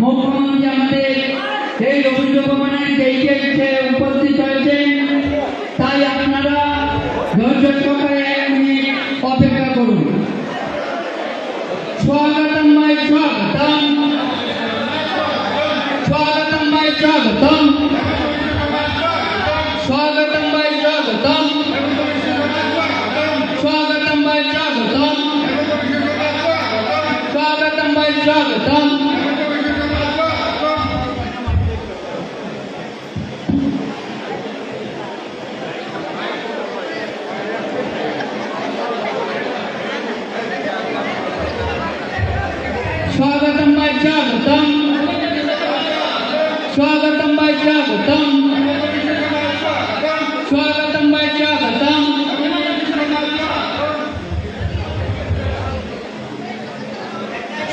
মুখ্যমন্ত্রী আমাদের এই রবীন্দ্র ভবনের গেটে উপস্থিত হয়েছেন, তাই আপনারা ধৈর্য সহকারে 1 মিনিট অপেক্ষা করুন। স্বাগতম ভাই, স্বাগতম, স্বাগতম ভাই, স্বাগতম, স্বাগতম ভাই, স্বাগতম, স্বাগতম ভাই, স্বাগতম, স্বাগতম ভাই, স্বাগতম। स्वागतम भाई, स्वागतम, स्वागतम भाई, स्वागतम, स्वागतम भाई, स्वागतम,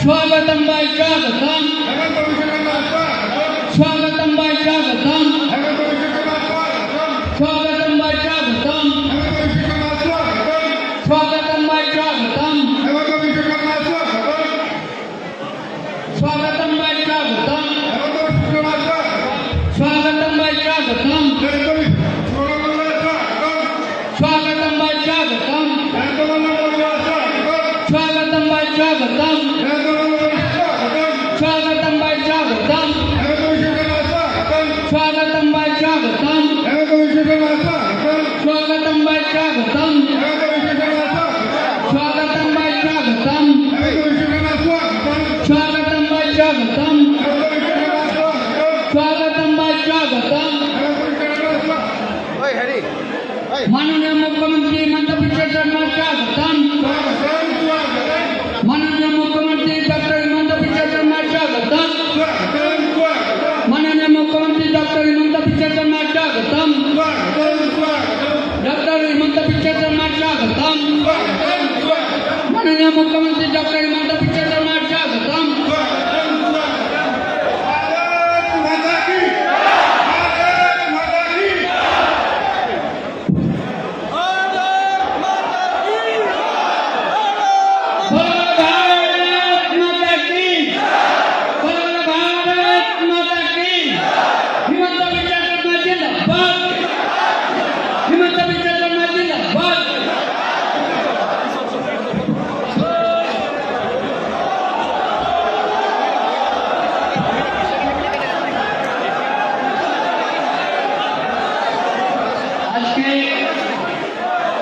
स्वागतम भाई, स्वागतम, स्वागतम भाई, स्वागतम, स्वागतम भाई, स्वागतम, स्वागतम भाई, स्वागतम, स्वागतम भाई, स्वागतम, स्वागतम भाई, स्वागतम, स्वागतम भाई, स्वागतम, स्वागतम भाई, स्वागतम, स्वागतम भाई, स्वागतम, स्वागतम भाई, स्वागतम, स्वागतम भाई, स्वागतम, स्वागतम भाई, स्वागतम, स्वागतम भाई, स्वागतम, स्वागतम भाई, स्वागतम। माननीय मुख्यमंत्री ममता बनर्जी स्वागतम, माननीय मुख्यमंत्री डॉक्टर ममता बनर्जी स्वागतम, माननीय मुख्यमंत्री डॉक्टर ममता बनर्जी स्वागतम, डॉक्टर ममता बनर्जी स्वागतम, माननीय मुख्यमंत्री डॉक्टर ममता बनर्जी स्वागतम।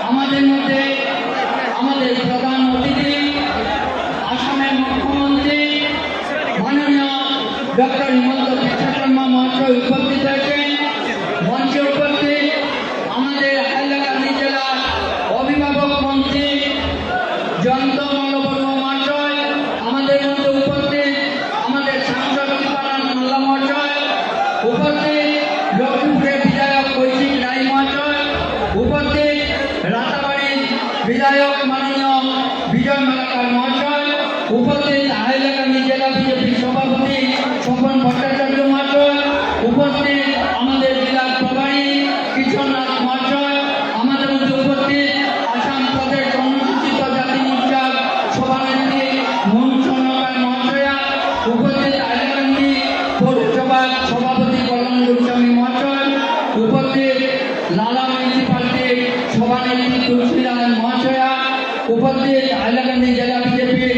আমাদের মধ্যে আমাদের প্রধান অতিথি আসামের মুখ্যমন্ত্রী মাননীয় ডক্টর হিমন্ত বিশ্ব শর্মা মহাশয় উপস্থিত হয়েছেন। মঞ্চে উপস্থিত আমাদের হাইলাকান্দি জেলার অভিভাবক মন্ত্রী জয়ন্ত মল্লবর্মা মহাশয়, আমাদের মধ্যে উপস্থিত আমাদের সাংসদ কৃপানাথ মাল্লা মহাশয়, উপস্থিত লক্ষ্মীপুরের বিধায়ক কৌশিক রায় মহাশয়, উপস্থিত রাতাবাড়ির বিধায়ক মাননীয় বিজয় মালাকার মহাশয়, উপস্থিত হাইলাকান্দি জেলা বিজেপি সভাপতি স্বপন ভট্টাচার্য মহাশয়, উপস্থিত আমাদের জেলার প্রভারী কিশোরনাথ মহাশয়, আমাদের মধ্যে উপস্থিত আসাম প্রদেশ অনুসূচিত জাতি মোর্চার সভানেত্রী মনসা মহাশয়া, উপস্থিত হাইলাকান্দি পৌরসভার সভাপতি কল্যাণ গোস্বামী মহাশয়, উপস্থিত লালা মিউনিসিপালিটির সভানেত্রী তুলসীলাল মহাশয়া, উপস্থিত হাইলাকান্দি জেলা বিজেপির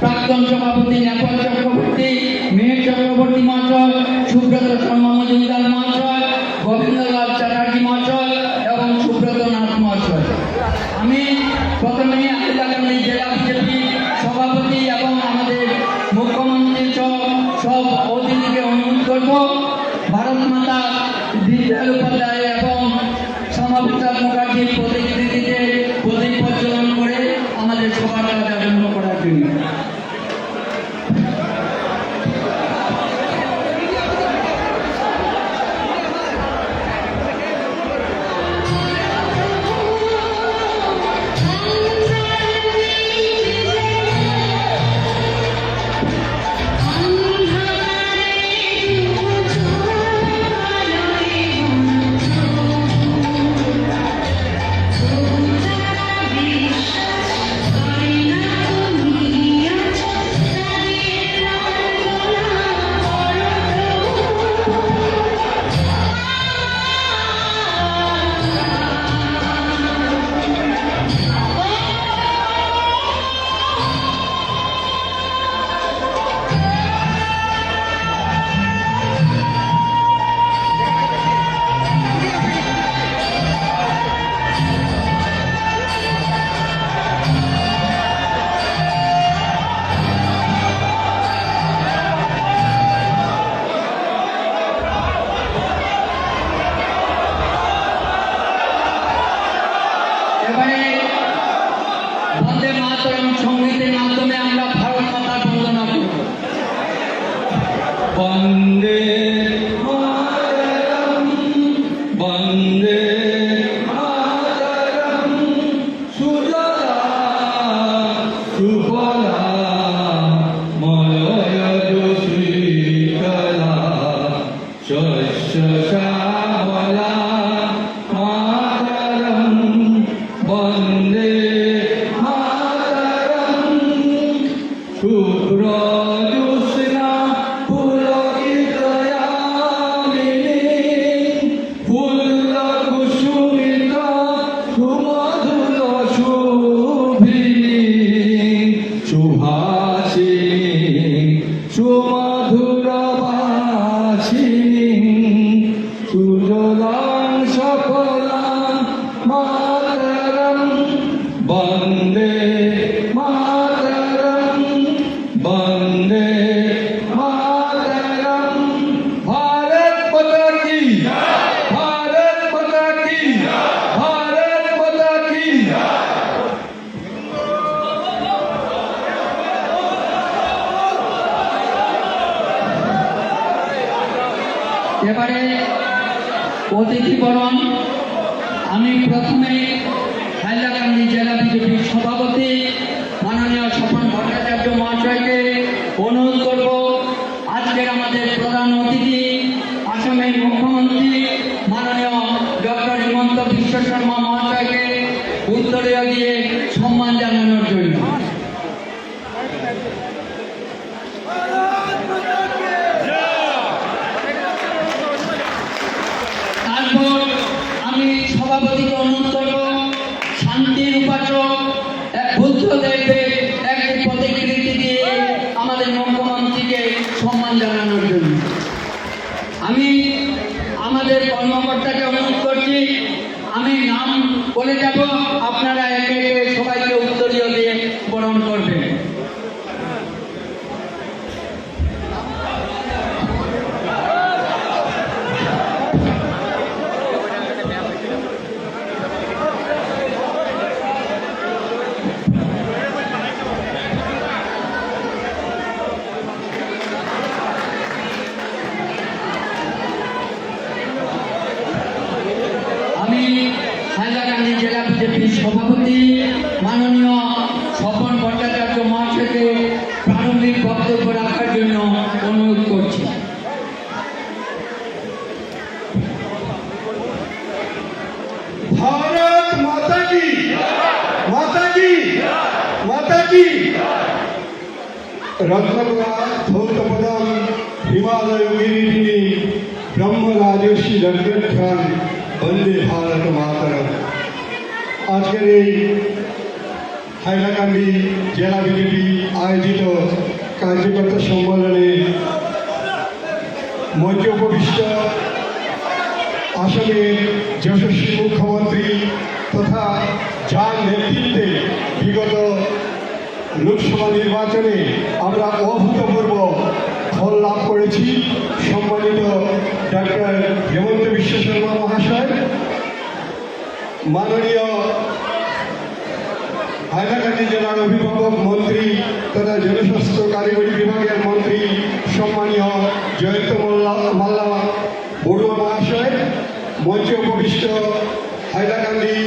প্রাক্তন সভাপতি নেপাল চক্রবর্তী, মেহের চক্রবর্তী মহাশয়, সুব্রত শর্মা মজুমদার মহাশয়, গোবিন্দলাল চ্যাটার্জি মহাশয় এবং সুব্রত নাথ মহাশয়। আমি প্রথমে হাইলাকান্দি জেলা বিজেপি সভাপতি এবং আমাদের মুখ্যমন্ত্রী সব অতিথিকে অনুরোধ করব ভারত মাতা দীনদয়াল উপাধ্যায় এবং শ্যামাপ্রসাদ মুখার্জির প্রতিকৃতিতে প্রদীপ প্রজ্বলন করে আমাদের সভার কাজ আরম্ভ করার জন্য। বন্দে মাতরম বন্দে মাতরম সুজলা সুফলা মলয়জ শ্রীকলা শস্য শ্যামলা মাতরম বন্দে মাতরম শুভ্র জ্যোৎস্না পুলকিতয়ামিনী ফুল্ল কুসুমিত সুমধুর শুভিনী সুভাষিনী সুমধুর ভাষিনী সুজলাং সফলাং মাতরম বন্দে মাতরম বন্দে মাতরম ভারত মাতা কি ভারত মাতা কি ভারত মাতা কি এবারে অতিথি বরণ। আমি প্রথমে হাইলাকান্দি জেলা বিজেপির সভাপতি মাননীয় স্বপন ভট্টাচার্য মহাশয়কে অনুরোধ করব আজকের আমাদের প্রধান অতিথি আসামের মুখ্যমন্ত্রী মাননীয় ডক্টর হিমন্ত বিশ্ব শর্মা মহাশয়কে উত্তরীয় দিয়ে সম্মান জানানোর জন্য। তারপর আমি সভাপতিকে অনুরোধ করব শান্তির উপাসক বুদ্ধদেবের একটি প্রতিকৃতি দিয়ে আমাদের মুখ্যমন্ত্রীকে সম্মান জানানোর জন্য। আমি আমাদের কর্মকর্তাকে অনুরোধ করছি, আমি নাম বলে যাব, আপনারা একে একে সবাইকে উত্তরীয় দিয়ে বরণ করবেন। আমি হাইলাকান্দি জেলা বিজেপির সভাপতি মাননীয় স্বপন ভট্টাচার্য মহাশয়কে প্রারম্ভিক বক্তব্য রাখার জন্য অনুরোধ করছি। भारत माता की माता की माता की रत्नगुहा धौतपदम हिमालय गिरिनी ब्रह्म राजर्षि रत्नख्यान वंदे भारत मातरम। আজকের এই হাইলাকান্দি জেলা বিজেপি আয়োজিত কার্যকর্তা সম্মেলনে মঞ্চে উপবিষ্ট আসামের যশস্বী মুখ্যমন্ত্রী তথা যার নেতৃত্বে বিগত লোকসভা নির্বাচনে আমরা অভূতপূর্ব ফল লাভ করেছি সম্মানিত ডক্টর হেমন্ত বিশ্ব শর্মা মহাশয়, মাননীয় হাইলাকান্দি জেলার অভিভাবক মন্ত্রী তথা জনস্বাস্থ্য কারিগরি বিভাগের মন্ত্রী সম্মানীয় জয়ন্ত মাল্লা বড়ুয়া মহাশয়, মঞ্চে উপবিষ্ট হাইলাকান্দি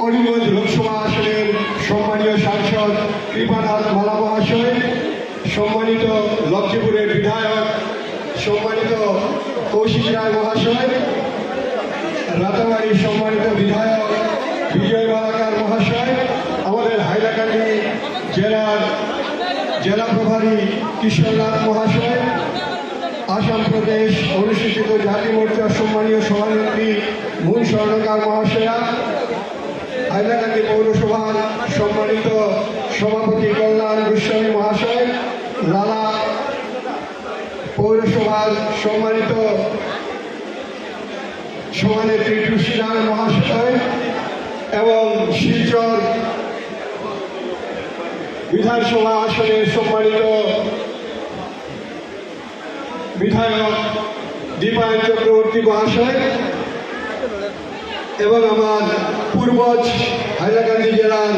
করিমগঞ্জ লোকসভা আসনের সম্মানীয় সাংসদ কৃপানাথ মালা মহাশয়, সম্মানিত লক্ষ্মীপুরের বিধায়ক সম্মানিত কৌশিক রায় মহাশয়, রাতাবাড়ির সম্মানিত বিধায়ক বিজয় মালাকার মহাশয়, আমাদের হাইলাকান্দি জেলার জেলা প্রভারী কিশোরনাথ মহাশয়, আসাম প্রদেশ অনুসূচিত জাতি মোর্চার সম্মানীয় সভানেত্রী মুন স্বর্ণকার মহাশয়া, হাইলাকান্দি পৌরসভার সম্মানিত সভাপতি কল্যাণ গোস্বামী মহাশয়, লালা পৌরসভার সম্মানিত সভানেত্রী তুলসীরাম মহাশয় এবং শিলচর বিধানসভা আসনের সম্মানিত বিধায়ক দীপায়ন চক্রবর্তী মহাশয় এবং আমার পূর্বজ হাইলাকান্দি জেলার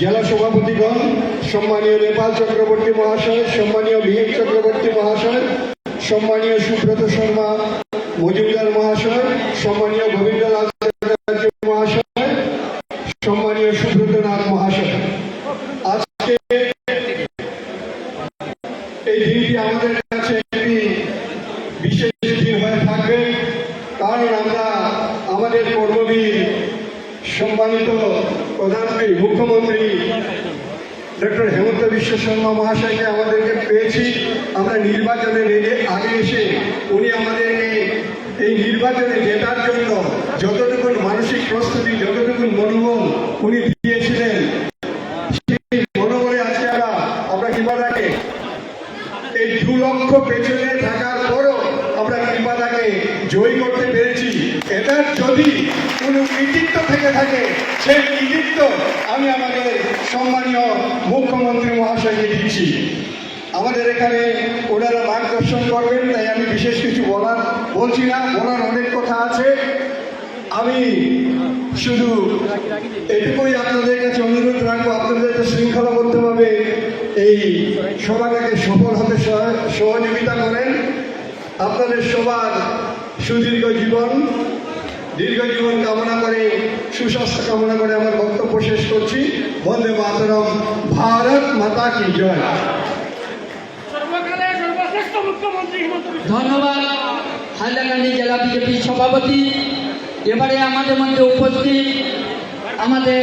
জেলা সভাপতিগণ, সম্মানীয় নেপাল চক্রবর্তী মহাশয়, সম্মানীয় বিএম চক্রবর্তী মহাশয়, সম্মানীয় সুব্রত শর্মা মজুমদার মহাশয়, সম্মানীয় গোবিন্দলাল মহাশয়, সম্মানীয় সুব্রতনাথ মহাশয়, আজকে এই দিনটি আমাদের কাছে একটি বিশেষ দিন হয়ে থাকবে, কারণ আমরা আমাদের কর্মবীর সম্মানিত প্রধানমন্ত্রী মুখ্যমন্ত্রী ডক্টর হেমন্ত বিশ্ব শর্মা মহাশয়কে আমাদেরকে পেয়েছি। আমরা নির্বাচনের আগে এসে উনি আমাদেরকে এই নির্বাচনে জেতার জন্য যতটুকু মানসিক প্রস্তুতি, যতটুকু মনোবল উনি দিয়েছিলেন, সেই মনোবলে আজকে আমরা কৃপাদাকে এই 2 লক্ষ পেছনে থাকার পরও আমরা কৃপাদাকে জয়ী করতে পেরেছি। এটার যদি কোনো কৃতিত্ব থেকে থাকে, সেই কৃতিত্ব আমি আমাদের সম্মানীয় মুখ্যমন্ত্রী মহাশয়কে দিচ্ছি। আমাদের এখানে ওনারা মার্গদর্শন করবেন, তাই আমি বিশেষ কিছু বলছি না, বলার অনেক কথা আছে। আমি শুধু এটুকুই আপনাদের কাছে অনুরোধ রাখবো, আপনাদের শৃঙ্খলাবদ্ধভাবে এই সভাটাকে সফল হতে সহযোগিতা করেন। আপনাদের সবার সুদীর্ঘ জীবন, দীর্ঘ জীবন কামনা করে, সুস্বাস্থ্য কামনা করে আমার বক্তব্য শেষ করছি। বন্দে মাতরম, ভারত মাতা কি জয়। ধন্যবাদ হাইলাকান্দি জেলা বিজেপির সভাপতি। এবারে আমাদের মধ্যে উপস্থিত আমাদের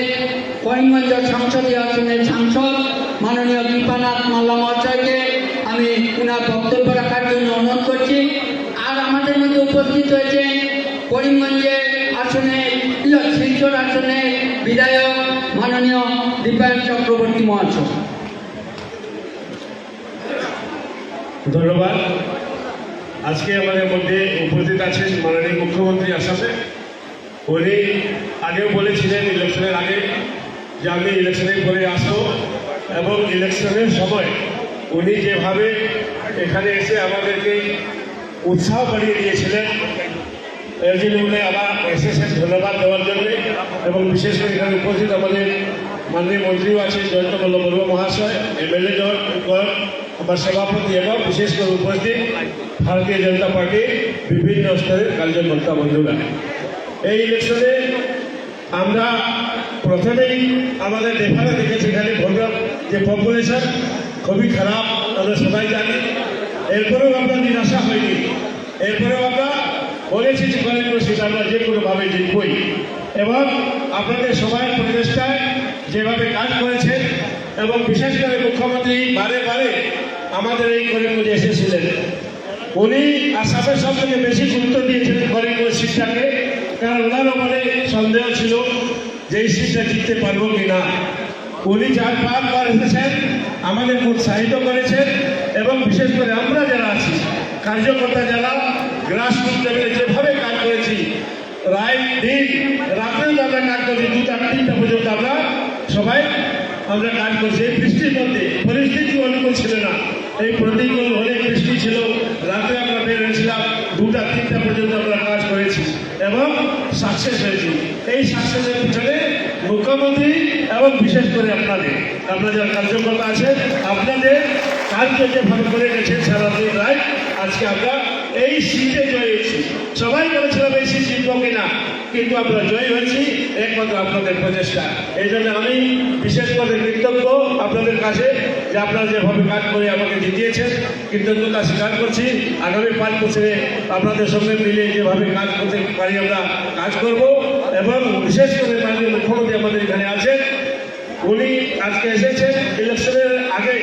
করিমগঞ্জ সংসদীয় আসনের সাংসদ মাননীয় কৃপানাথ মাল্লা মহাশয়কে আমি ওনার বক্তব্য রাখার জন্য অনুরোধ করছি। আর আমাদের মধ্যে উপস্থিত হয়েছে করিমগঞ্জের আসনে, শিলচর আসনের বিধায়ক মাননীয় দীপায়ন চক্রবর্তী মহাশয়। ধন্যবাদ। আজকে আমাদের মধ্যে উপস্থিত আছেন মাননীয় মুখ্যমন্ত্রী আসামে। উনি আগেও বলেছিলেন ইলেকশনের আগে যে আমি ইলেকশনের পরে আসবো, এবং ইলেকশনের সময় উনি যেভাবে এখানে এসে আমাদেরকে উৎসাহ বাড়িয়ে দিয়েছিলেন, এর জন্য উনি আবার এসেছেন ধন্যবাদ দেওয়ার জন্যে। এবং বিশেষ করে এখানে উপস্থিত আমাদের মাননীয় মন্ত্রীও আছেন জয়ন্ত মল্লবর্মা মহাশয়, এমএলএ গণ, আমার সভাপতি এবং বিশেষ করে উপস্থিত ভারতীয় জনতা পার্টির বিভিন্ন স্তরের কার্যকর্তা বন্ধুরা। এই ইলেকশনে আমরা প্রথমেই আমাদের নেপালে দেখেছি এখানে ভোটার যে পপুলেশন খুবই খারাপ, আমরা সবাই জানি। এরপরেও আমরা নিরাশা হয়নি, এরপরেও আমরা বলেছি যে করিমগঞ্জ সিট আমরা যে কোনোভাবে জিতবই। এবং আপনাদের সবার প্রচেষ্টায় যেভাবে কাজ করেছেন, এবং বিশেষ করে মুখ্যমন্ত্রী বারে বারে আমাদের এই করিমগঞ্জে এসেছিলেন। উনি আসামের সব থেকে বেশি গুরুত্ব দিয়েছিলেন করিমগঞ্জ সিটটাকে, কারণ ওনারও মনে সন্দেহ ছিল যে এই সিটটা জিততে পারবো কিনা। উনি বারবার এসেছেন, আমাদের উৎসাহিত করেছেন, এবং বিশেষ করে আমরা যারা আছি কার্যকর্তা যারা গ্রাসরুট লেভেলে যেভাবে কাজ করেছি, রাত দিন রাত্রেও আমরা কাজ করছি, 2টা-3টা পর্যন্ত আমরা সবাই কাজ করছি। এই বৃষ্টির মধ্যে পরিস্থিতি অনুকূল ছিল না, এই প্রতিকূল অনেক বৃষ্টি ছিল, রাতে আমরা বের হয়েছিলাম, 2টা-3টা পর্যন্ত আমরা কাজ করেছি এবং সাকসেস হয়েছি। এই সাকসেসের পিছনে মুখ্যমন্ত্রী এবং বিশেষ করে আপনাদের যারা কার্যকর্তা আছেন, আপনাদের কাজ যেভাবে করে গেছেন সারাদিন রাত, আজকে আমরা এই সিটে জয় হয়েছি। সবাই বলেছিলাম এই সিট জিতব কিনা, কিন্তু আমরা জয় হয়েছি একমাত্র আপনাদের প্রচেষ্টা। এই জন্য আমি বিশেষ করে কৃতজ্ঞ আপনাদের কাছে যে আপনারা যেভাবে কাজ করে আমাকে জিতিয়েছেন, কৃতজ্ঞতা স্বীকার করছি। আগামী 5 বছরে আপনাদের সঙ্গে মিলে যেভাবে কাজ করতে পারি আমরা কাজ করব। এবং বিশেষ করে মাননীয় মুখ্যমন্ত্রী আমাদের এখানে আছেন, উনি আজকে এসেছেন। ইলেকশনের আগে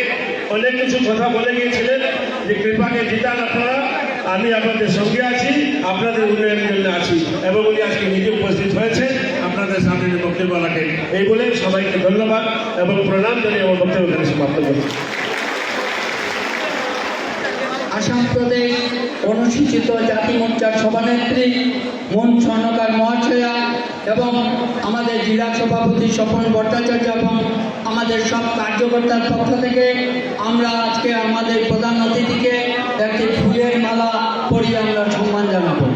অনেক কিছু কথা বলে গিয়েছিলেন যে কৃপাকে জিতান আপনারা, আমি আপনাদের সঙ্গে আছি, আপনাদের উন্নয়নের জন্য আছি। এবং উনি আজকে নিজে উপস্থিত হয়েছেন আপনাদের সামনে বক্তব্য রাখেন। এই বলে সবাইকে ধন্যবাদ এবং প্রণাম জানিয়ে আমার বক্তব্য এখানে সমাপ্ত করছি। আসাম প্রদেশ অনুসূচিত জাতি মোর্চার সভানেত্রী মন স্বর্ণকার মহাশয়া এবং আমাদের জেলা সভাপতি স্বপন ভট্টাচার্য এবং আমাদের সব কার্যকর্তার পক্ষ থেকে আমরা আজকে আমাদের প্রধান অতিথিকে একটি ফুলের মালা পরিয়ে আমরা সম্মান জানাবো।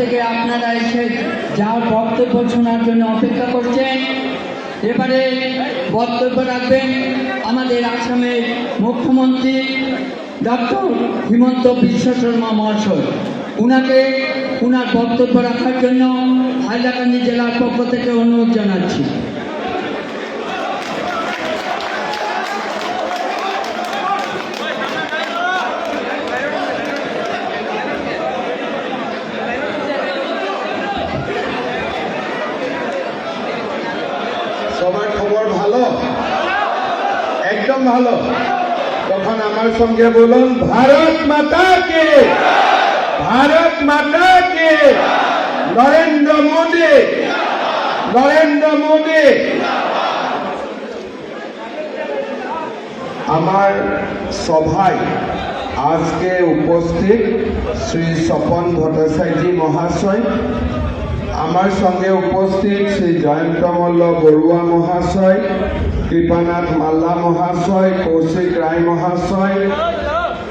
থেকে আপনারা এসে যা বক্তব্য শোনার জন্য অপেক্ষা করছেন। এবারে বক্তব্য রাখবেন আমাদের আসামের মুখ্যমন্ত্রী ডক্টর হিমন্ত বিশ্ব শর্মা মহাশয়। উনার বক্তব্য রাখার জন্য হাইলাকান্দি জেলার পক্ষ থেকে অনুরোধ জানাচ্ছি। সবার খবর ভালো, একদম ভালো। তখন আমার সঙ্গে বলুন, ভারত মাতা কে, ভারত মাতা কে, নরেন্দ্র মোদী, নরেন্দ্র মোদী। আমার সভায় আজকে উপস্থিত শ্রী স্বপন ভট্টাচার্য মহাশয়, আমার সঙ্গে উপস্থিত শ্রী জয়ন্ত মল্ল বড়ুয়া মহাশয়, কৃপানাথ মাল্লা মহাশয়, কৌশিক রায় মহাশয়,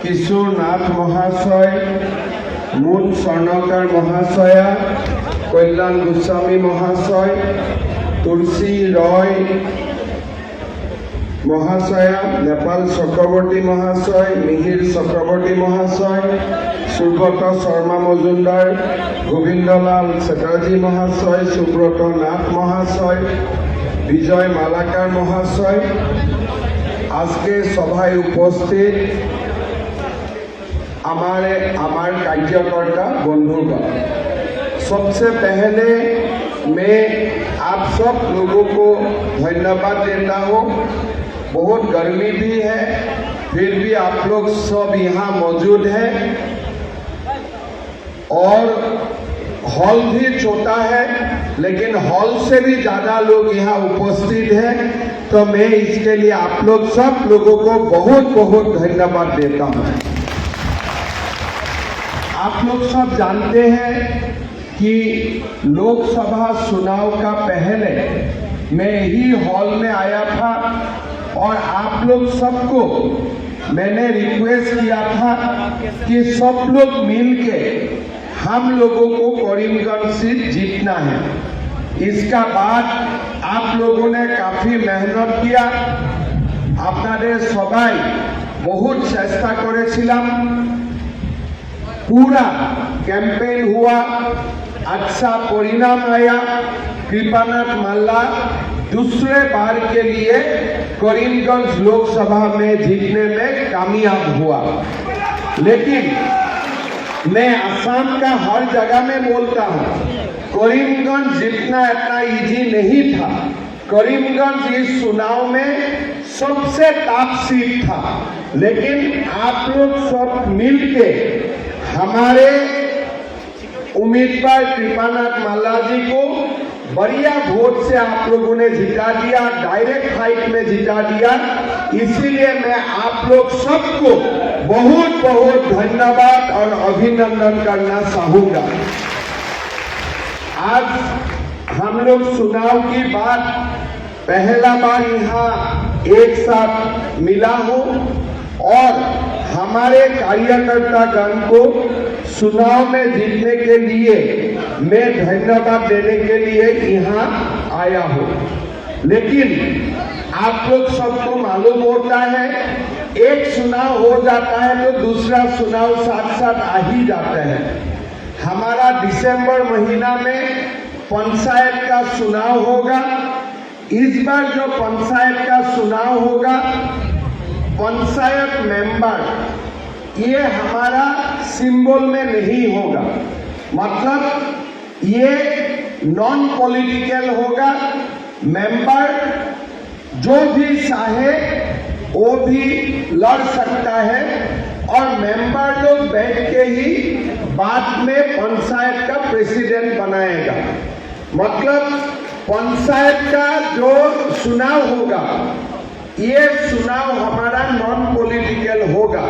কিশোর নাথ মহাশয়, মুন স্বর্ণকার মহাশয়া, কল্যাণ গোস্বামী মহাশয়, তুলসী রয় মহাশয়া, নেপাল চক্রবর্তী মহাশয়, মিহির চক্রবর্তী মহাশয়, সুব্রত শর্মা মজুমদার, গোবিন্দলাল চ্যাটার্জী মহাশয়, সুব্রত নাথ মহাশয়, বিজয় মালাকার মহাশয়, আজকে সভায় উপস্থিত আমার कार्यकर्ता बंधुगण, सबसे पहले मैं आप सब लोगों को धन्यवाद देता हूँ। बहुत गर्मी भी है, फिर भी आप लोग सब यहाँ मौजूद हैं और हॉल भी छोटा है, लेकिन हॉल से भी ज्यादा लोग यहाँ उपस्थित हैं, तो मैं इसके लिए आप लोग सब लोगों को बहुत बहुत धन्यवाद देता हूँ। आप लोग सब जानते हैं कि लोकसभा चुनाव का पहले मैं ही हॉल में आया था और आप लोग सबको मैंने रिक्वेस्ट किया था कि सब लोग मिलके हम लोगों को करीमगंज सीट जीतना है। इसका बाद आप लोगों ने काफी मेहनत किया, আপনাদের সবাই बहुत চেষ্টা করেছিলাম, पूरा कैंपेन हुआ, अच्छा परिणाम आया। कृपानाथ माल्ला दूसरे बार के लिए करीमगंज लोकसभा में जीतने में कामयाब हुआ। लेकिन मैं असम का हर जगह में बोलता हूँ, करीमगंज जीतना इतना इजी नहीं था। करीमगंज इस चुनाव में सबसे टफ सीट था, लेकिन आप लोग सब मिलके हमारे उम्मीदवार कृपानाथ माल्ला जी को बढ़िया वोट से आप लोगों ने जिता दिया, डायरेक्ट फाइट में जिता दिया। इसीलिए मैं आप लोग सबको बहुत बहुत धन्यवाद और अभिनंदन करना चाहूंगा। आज हम लोग चुनाव की बात पहला बार यहाँ एक साथ मिला हूँ और हमारे कार्यकर्ता गण को चुनाव में जीतने के लिए मैं धन्यवाद देने के लिए यहाँ आया हूँ। लेकिन आप लोग सबको मालूम होता है, एक चुनाव हो जाता है तो दूसरा चुनाव साथ साथ आ ही जाता है। हमारा दिसंबर महीना में पंचायत का चुनाव होगा। इस बार जो पंचायत का चुनाव होगा, पंचायत मेंबर ये हमारा सिंबल में नहीं होगा, मतलब ये नॉन पॉलिटिकल होगा। मेंबर जो भी चाहे वो भी लड़ सकता है और मेंबर लोग बैठ के ही बाद में पंचायत का प्रेसिडेंट बनाएगा। मतलब पंचायत का जो चुनाव होगा, ये चुनाव हमारा नॉन पॉलिटिकल होगा।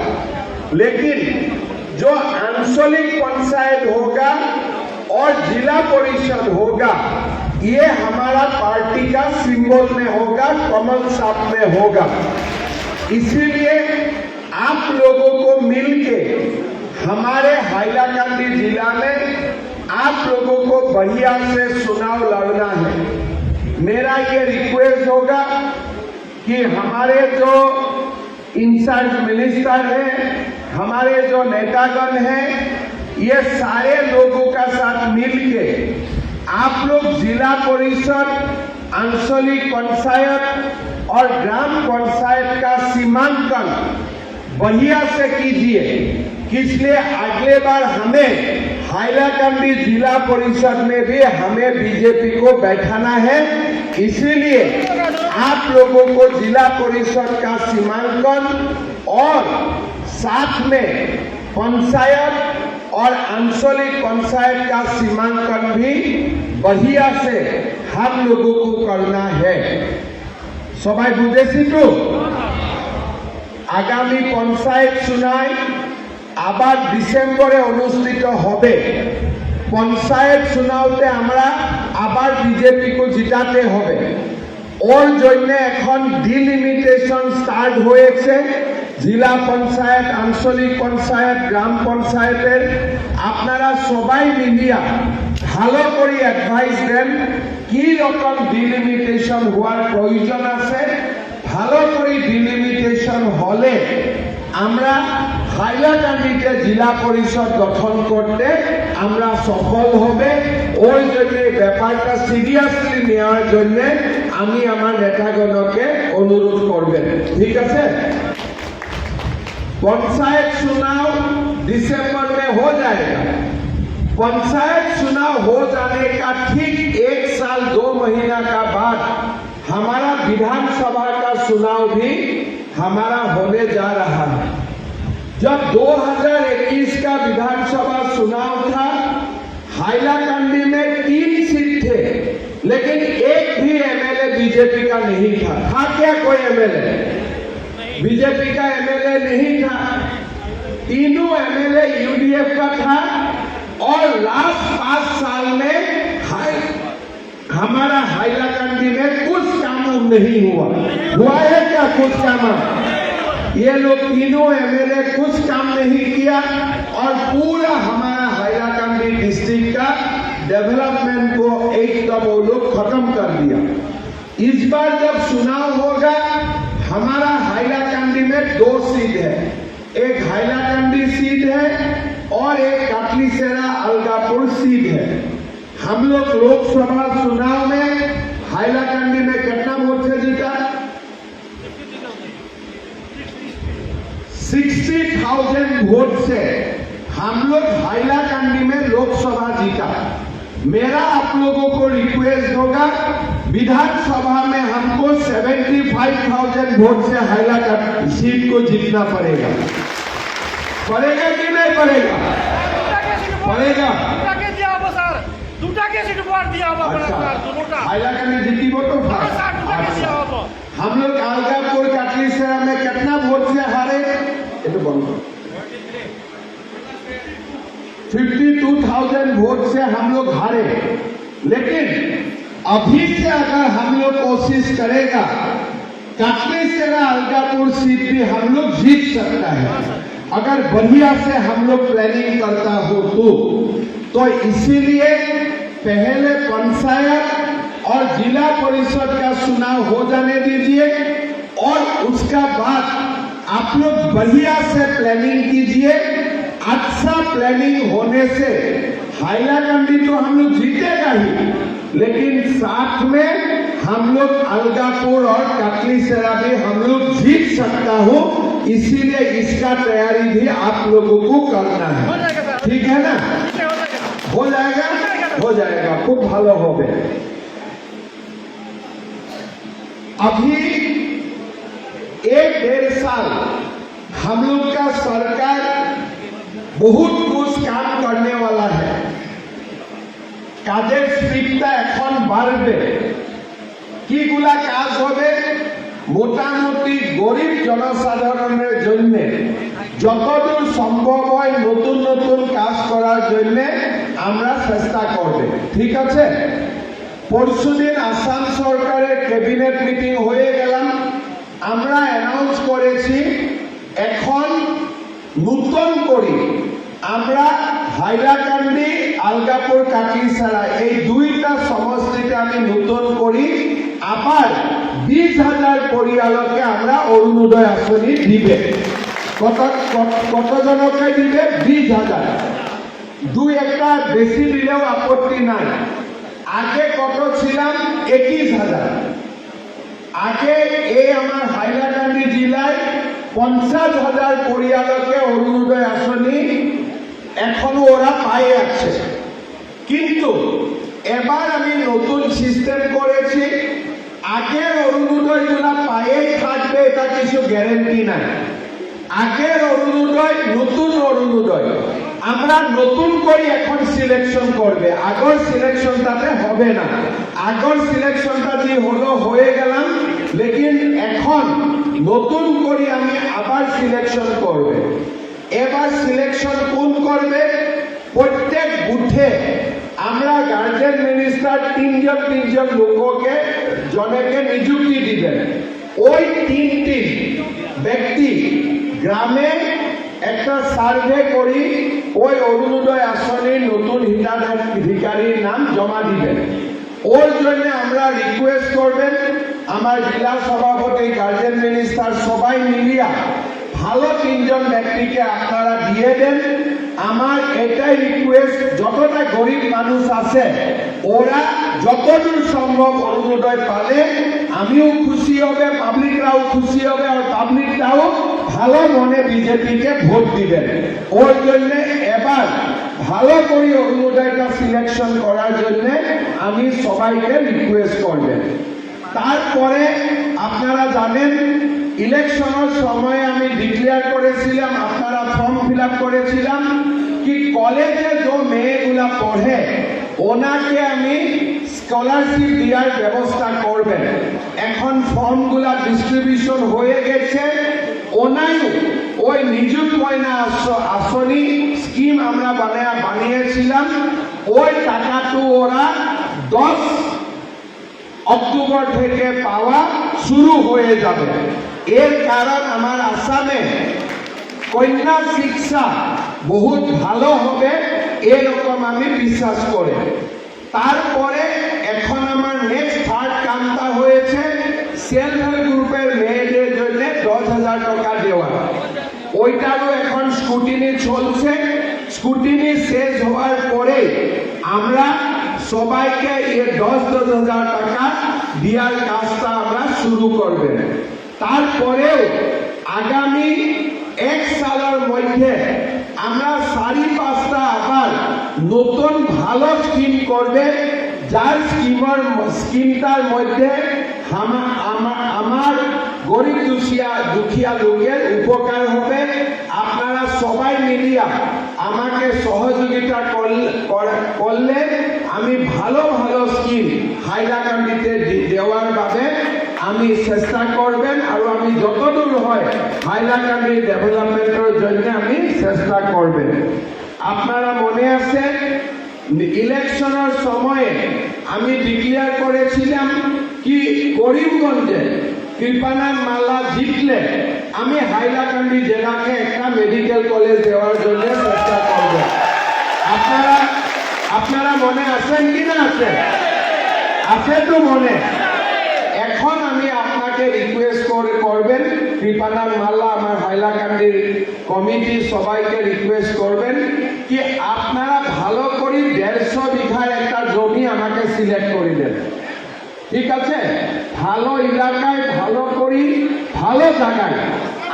लेकिन जो आंचलिक पंचायत होगा और जिला परिषद होगा, ये हमारा पार्टी का सिंबल में होगा, कमल छाप में होगा। इसीलिए आप लोगों को मिलके हमारे हाइलाकांदी जिला में आप लोगों को बढ़िया से चुनाव लड़ना है। मेरा ये रिक्वेस्ट होगा कि हमारे जो इंचार्ज मिनिस्टर है, हमारे जो नेतागण हैं, ये सारे लोगों का साथ मिलके आप लोग जिला परिषद, आंचलिक पंचायत और ग्राम पंचायत का सीमांकन बढ़िया से कीजिए। इसलिए अगले बार हमें हाइलाकंदी जिला परिषद में भी हमें बीजेपी को बैठाना है। इसीलिए आप लोगों को जिला परिषद का सीमांकन और साथ में पंचायत और आंचलिक पंचायत का सीमांकन भी बढ़िया से हम लोगों को करना है। सबाई बुझेছি তো? आगामी पंचायत चुनाव আবার ডিসেম্বরে অনুষ্ঠিত হবে। পঞ্চায়েত চুনাওতে আমরা আবার বিজেপি को জিতাতে হবে। ওর জন্য এখন ডিলিমিটেশন স্টার্ট হয়েছে। जिला पंचायत, आंचलिक पंचायत, ग्राम पंचायतेर আপনারা সবাই মিলিয়া ভালো করে অ্যাডভাইস দেন কি রকম ডিলিমিটেশন হওয়ার প্রয়োজন আছে। ভালো করে ডিলিমিটেশন হলে আমরা হাইলাকান্দিতে জিলা পরিষদ গঠন করতে আমরা সফল হবে। ওই জন্য ব্যাপারটা সিরিয়াসলি নেওয়ার জন্য আমি আমার নেতাগণকে অনুরোধ করবেন, ঠিক আছে? पंचायत चुनाव दिसंबर में हो जाएगा। पंचायत चुनाव हो जाने का ठीक 1 साल 2 महीना का बाद हमारा विधानसभा का चुनाव भी हमारा होने जा रहा है। जब 2021 का विधानसभा चुनाव था, हाइलाकंदी में 3 सीट थे, लेकिन एक भी एमएलए बीजेपी का नहीं था। था क्या कोई एमएलए? बीजेपी का एमएलए नहीं था। तीनों एमएलए यूडीएफ का था। और लास्ट 5 साल में हमारा हाइलाकंदी में कुछ काम नहीं हुआ है क्या? कुछ काम ये लोग तीनों एमएलए कुछ काम नहीं किया और पूरा हमारा हाइलाकंदी डिस्ट्रिक्ट का डेवलपमेंट को एकदम वो लोग खत्म कर दिया। इस बार जब चुनाव होगा, हमारा हाइलाकंदी में 2 सीट है। एक हाइलाकंदी सीट है और एक काटलीसेरा अलगापुर सीट है। हम लोग लोकसभा चुनाव में हाइलाकंदी में कितना वोट से जीता? 60,000 वोट से हम लोग हाइलाकंदी में लोकसभा जीता। मेरा आप लोगों को रिक्वेस्ट होगा, विधानसभा में हमको 75,000 वोट से हाइलाकंदी सीट को जीतना पड़ेगा। पड़ेगा कि नहीं पड़ेगा? पड़ेगा। हाइलाकंदी जीती वो तो हम लोग अलगापुर काटलीसेरा में कितना वोट से हारे? ये तो बंद 52,000 वोट से हम लोग हारे। लेकिन अभी से अगर हम लोग कोशिश करेगा, काटलीसेरा अलगापुर सीट भी हम लोग जीत सकता है, अगर बढ़िया से हम लोग प्लानिंग करता हो तो इसीलिए पहले पंचायत और जिला परिषद का चुनाव हो जाने दीजिए और उसका बाद आप लोग बढ़िया से प्लानिंग कीजिए। अच्छा प्लानिंग होने से हाइलाकंदी तो हम लोग जीतेगा ही, लेकिन साथ में हम लोग अलगापुर और काटलीसेरा भी हम लोग जीत सकता हूँ। इसीलिए इसका तैयारी भी आप लोगों को करना है, ठीक है ना? हो जाएगा, हो जाएगा, खूब भालो होबे। अभी 1-1.5 साल हम लोग का सरकार बहुत कुछ काम करने वाला है। কাজের স্পিডটা এখন বাড়বে। কিগুলা কাজ হবে? মোটামুটি গরিব জনসাধারণের জন্য যতদূর সম্ভব হয় নতুন নতুন কাজ করার জন্য আমরা চেষ্টা করব, ঠিক আছে? পরশুদিন আসাম সরকারের ক্যাবিনেট মিটিং হয়ে গেলাম। আমরা অ্যানাউন্স করেছি এখন নতুন করে আমরা হাইলাকান্দি আলগাপুর কাকিসারা এই দুইটা সমষ্টিতে আমি নতুন করি আবার 20,000 পরিয়ালকে আমরা অরুণোদয় আসনি দিবে কতজনকে দিবে 20,000 দুই একটা বেশি দিলেও আপত্তি নাই আগে কত ছিলাম 21,000 আগে এই আমার হাইলাকান্দি জেলায় 50,000 পরিয়ালকে অরুণোদয় আসনি এখনো ওরা পায়ে আছে কিন্তু এবার আমি নতুন সিস্টেম করেছি আগের অরুণোদয় গুলা পায়েই থাকবে এটা কিছু গ্যারেন্টি নাই আগের অরুণোদয় নতুন অরুণোদয় আমরা নতুন করে এখন সিলেকশন করবে আগর সিলেকশনটাতে হবে না আগর সিলেকশনটা যে হলো হয়ে গেলাম লেকিন এখন নতুন করে আমি আবার সিলেকশন করবে এবার সিলেকশন কোন করবে প্রত্যেক বুথে আমরা গার্জেন মিনিস্টার তিনজন লোককে জনকে নিযুক্তি দিবেন ওই তিনটি ব্যক্তি গ্রামে একটা সার্ভে করি ওই অরুণোদয় আসনের নতুন হিতাধিকারীর নাম জমা দিবেন ওর জন্য আমরা রিকোয়েস্ট করবেন আমার জেলা সভাপতি গার্জেন মিনিস্টার সবাই মিলিয়া ভালো 3জন ব্যক্তিকে আপনারা দিয়ে দেন আমার এটাই রিকোয়েস্ট যতটা গরিব মানুষ আছে ওরা যতদূর সম্ভব অরুণোদয় পালে আমিও খুশি হবে পাবলিকরাও খুশি হবে আর পাবলিকরাও ভালো মনে বিজেপিকে ভোট দিবেন ওর জন্য এবার ভালো করে অরুণোদয়টা সিলেকশন করার জন্য আমি সবাইকে রিকোয়েস্ট করবেন তারপরে আপনারা জানেন ইলেকশনের সময় আমি ডিক্লেয়ার করেছিলাম আপনারা ফর্ম ফিল আপ করেছিলাম কি কলেজে যে মেয়েগুলা পড়ে ওনাকে আমি স্কলারশিপ দেওয়ার ব্যবস্থা করবেন এখন ফর্মগুলা ডিস্ট্রিবিউশন হয়ে গেছে ওনাই ওই নিযুক্ত ময়না আসনি স্কিম আমরা বানিয়েছিলাম ওই টাকাটা ওরা 10 অক্টোবর থেকে পাওয়া শুরু হয়ে যাবে এর কারণ আমার আসামে কন্যা শিক্ষা বহুত ভালো হবে এরকম আমি বিশ্বাস করি তারপরে এখন আমার নেক্সট থার্ড কামটা হয়েছে সেলফ হেল্প গ্রুপের মেয়েদের জন্য 10,000 টাকা দেওয়া ওইটারও এখন স্কুটিনি চলছে স্কুটিনি শেষ হওয়ার পরে আমরা সবাইকে এই 10,000 টাকা দেওয়ার কাজটা আমরা শুরু করবেন তারপরেও আগামী 1 সালের মধ্যে আমরা 4-5টা আবার নতুন ভালো স্কিম করবে যার স্কিমটার মধ্যে আমার গরিব দুঃখিয়া লোকের উপকার হবে আপনারা সবাই মিলিয়া আমাকে সহযোগিতা করলে আমি ভালো ভালো স্কিম হাইলাকান্দিতে দেওয়ার ভাবে আমি চেষ্টা করবেন আর আমি যতদূর হয় হাইলাকান্দি ডেভেলপমেন্টের জন্য আমি চেষ্টা করবেন আপনারা মনে আছে ইলেকশনের সময়ে আমি ডিক্লেয়ার করেছিলাম কি করিমগঞ্জে কৃপানাথ মাল্লা জিতলে আমি হাইলাকান্দি জেলাকে একটা মেডিকেল কলেজ দেওয়ার জন্য চেষ্টা করব আপনারা মনে আছেন কি না আছে তো মনে এখন আমি আপনাকে রিকোয়েস্ট করবেন কৃপানাথ মাল্লা আমার হাইলাকান্দির কমিটি সবাইকে রিকোয়েস্ট করবেন কি আপনারা ভালো করে 150 বিঘার একটা জমি আমাকে সিলেক্ট করে দেন ঠিক আছে ভালো এলাকায় ভালো করি ভালো জায়গায়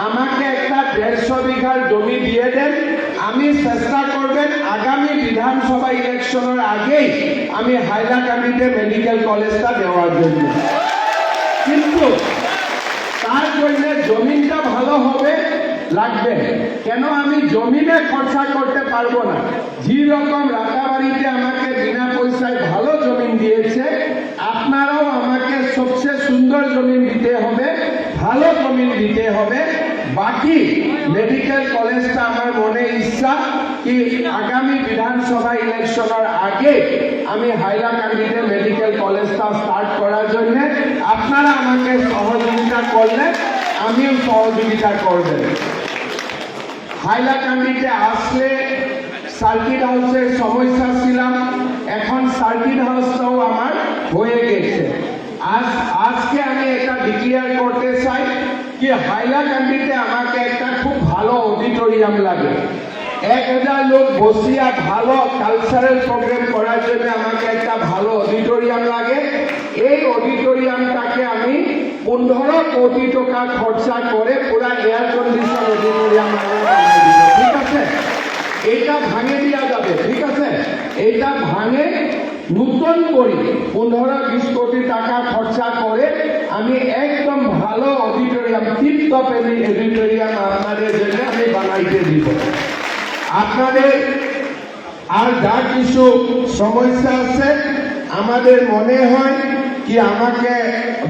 আমাকে একটা 150 বিঘার জমি দিয়ে দেন আমি চেষ্টা করবেন আগামী বিধানসভা ইলেকশনের আগেই আমি হাইলাকান্দিতে মেডিকেল কলেজটা দেওয়ার জন্য কিন্তু তার জন্য জমিনটা ভালো হবে লাগবে কেন আমি জমিনে খরচা করতে পারবো না যে রকম রাতাবাড়িতে আমাকে বিনা পয়সায় ভালো জমিন দিয়েছে আপনারাও আমাকে সবচেয়ে সুন্দর জমিন দিতে হবে ভালো জমিন দিতে হবে বাকি মেডিকেল কলেজটা আমার মনে ইচ্ছা কি আগামী বিধানসভা ইলেকশনের আগে আমি হাইলাকান্দিতে মেডিকেল কলেজটা স্টার্ট করার জন্য আপনারা আমাকে সহযোগিতা করলে আমিও সহযোগিতা করবেন হাইলাকান্দিতে আসলে সার্কিট হাউসের সমস্যা ছিলাম, এখন সার্কিট হাউসটাও আমার হয়ে গেছে। আজকে আমি এটা ডিক্লেয়ার করতে চাই কি হাইলাকান্দিতে আমাকে একটা খুব ভালো অডিটোরিয়াম লাগে। 1000 লোক বসিয়া ভালো কালচারাল প্রোগ্রাম করার জন্য আমাকে একটা ভালো অডিটোরিয়াম লাগে। এই অডিটোরিয়ামটাকে আমি 15 কোটি টাকা খরচা করে পুরা এয়ার কন্ডিশন অডিটোরিয়াম বানাই দিব, ঠিক আছে? এটা ভাঙে দেওয়া যাবে, ঠিক আছে? এটা ভাঙে নতুন করে 15-20 কোটি টাকা খরচা করে আমি একদম ভালো অডিটোরিয়াম, টিপটপ অডিটোরিয়াম আপনাদের জন্য আমি বানাইতে দিব। আপনাদের আর যা কিছু সমস্যা আছে আমাদের মনে হয় কি আমাকে